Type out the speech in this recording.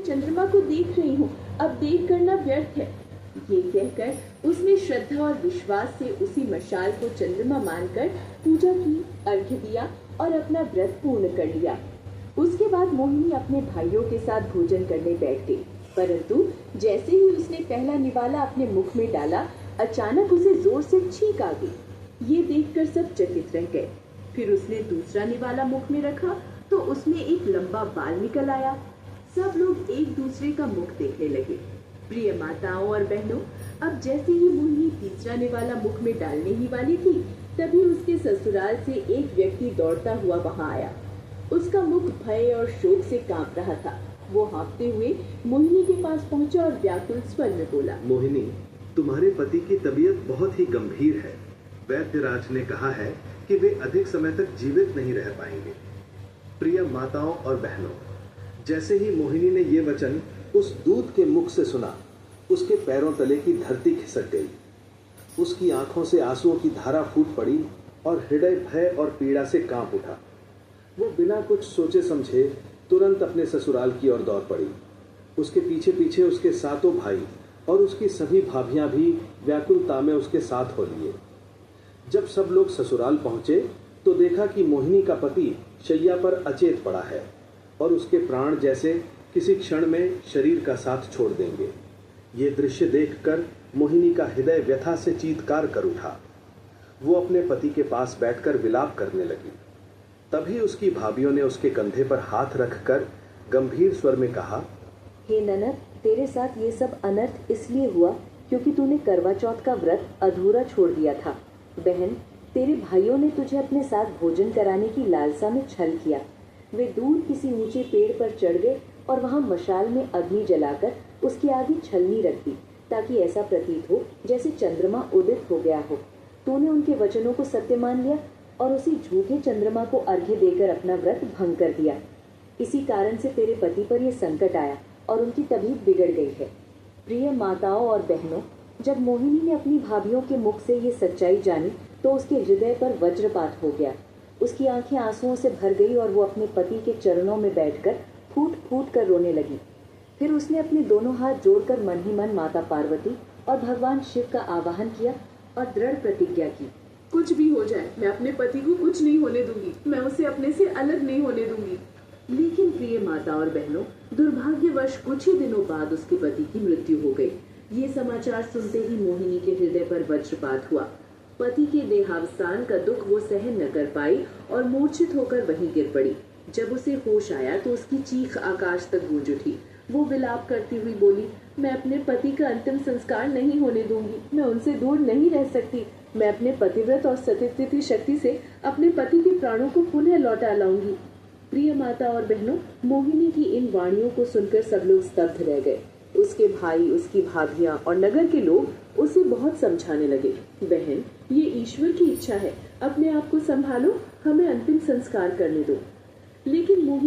चंद्रमा को देख रही हूँ, अब देख करना व्यर्थ है। ये कहकर उसने श्रद्धा और विश्वास से उसी मशाल को चंद्रमा मानकर पूजा की, अर्घ्य दिया और अपना व्रत पूर्ण कर लिया। उसके बाद मोहिनी अपने भाइयों के साथ भोजन करने बैठ गई, परंतु जैसे ही उसने पहला निवाला अपने मुख में डाला, अचानक उसे जोर से छींक आ गई। ये देखकर सब चकित रह गए। फिर उसने दूसरा निवाला मुख में रखा तो उसमें एक लंबा बाल निकल आया। सब लोग एक दूसरे का मुख देखने लगे। प्रिय माताओं और बहनों, अब जैसे ही मोहिनी तीसरा निवाला मुख में डालने ही वाली थी, तभी उसके ससुराल से एक व्यक्ति दौड़ता हुआ वहां आया। उसका मुख भय और शोक से कांप रहा था। वो हाँफते हुए मोहिनी के पास पहुंचा और व्याकुल स्वर में बोला, मोहिनी, तुम्हारे पति की तबीयत बहुत ही गंभीर है। वैद्यराज ने कहा है कि वे अधिक समय तक जीवित नहीं रह पाएंगे। प्रिय माताओं और बहनों, जैसे ही मोहिनी ने ये वचन उस दूत के मुख से सुना, उसके पैरों तले की धरती खिसक गई। उसकी आंखों से आंसुओं की धारा फूट पड़ी और हृदय भय और पीड़ा से कांप उठा। वो बिना कुछ सोचे समझे तुरंत अपने ससुराल की ओर दौड़ पड़ी। उसके पीछे पीछे उसके सातों भाई और उसकी सभी भाभियां भी व्याकुलता में उसके साथ हो लिए। जब सब लोग ससुराल पहुंचे तो देखा कि मोहिनी का पति शैया पर अचेत पड़ा है और उसके प्राण जैसे किसी क्षण में शरीर का साथ छोड़ देंगे। ये दृश्य देखकर मोहिनी का हृदय व्यथा से चीत्कार कर उठा। वो अपने पति के पास बैठकर विलाप करने लगी। तभी उसकी भाभियों ने उसके कंधे पर हाथ रखकर गंभीर स्वर में कहा, हे ननद, तेरे साथ ये सब अनर्थ इसलिए हुआ क्योंकि तूने करवा चौथ का व्रत अधूरा छोड़ दिया था। बहन, तेरे भाइयों ने तुझे अपने साथ भोजन कराने की लालसा में छल किया। वे दूर किसी ऊंचे पेड़ पर चढ़ गए और वहां मशाल में अग्नि जलाकर उसके आगे छलनी रख दी, ताकि ऐसा प्रतीत हो जैसे चंद्रमा उदित हो गया हो। तूने उनके वचनों को सत्य मान लिया और उसी झूठे चंद्रमा को अर्घ्य देकर अपना व्रत भंग कर दिया। इसी कारण से तेरे पति पर यह संकट आया और उनकी तबीयत बिगड़ गई है। प्रिय माताओं और बहनों, जब मोहिनी ने अपनी भाभियों के मुख से ये सच्चाई जानी तो उसके हृदय पर वज्रपात हो गया। उसकी आंखें आंसुओं से भर गई और वो अपने पति के चरणों में बैठकर फूट फूट कर रोने लगी। फिर उसने अपने दोनों हाथ जोड़कर मन ही मन माता पार्वती और भगवान शिव का आवाहन किया और दृढ़ प्रतिज्ञा की, कुछ भी हो जाए, मैं अपने पति को कुछ नहीं होने दूंगी। मैं उसे अपने से अलग नहीं होने दूंगी। लेकिन प्रिय माता और बहनों, दुर्भाग्यवश कुछ ही दिनों बाद उसके पति की मृत्यु हो गई। ये समाचार सुनते ही मोहिनी के हृदय पर वज्रपात हुआ। पति के देहावसान का दुख वो सहन न कर पाई और मूर्छित होकर वहीं गिर पड़ी। जब उसे होश आया तो उसकी चीख आकाश तक गूंज उठी। वो विलाप करती हुई बोली, मैं अपने पति का अंतिम संस्कार नहीं होने दूंगी। मैं उनसे दूर नहीं रह सकती। मैं अपने पतिव्रत और सतीत्व शक्ति से अपने पति के प्राणों को पुनः लौटा लाऊंगी। प्रिय माता और बहनों, मोहिनी की इन वाणियों को सुनकर सब लोग स्तब्ध रह गए। उसके भाई, उसकी भाभियां और नगर के लोग उसे बहुत समझाने लगे, बहन, ये ईश्वर की इच्छा है, अपने आप को संभालो, हमें अंतिम संस्कार करने दो। लेकिन मोहिनी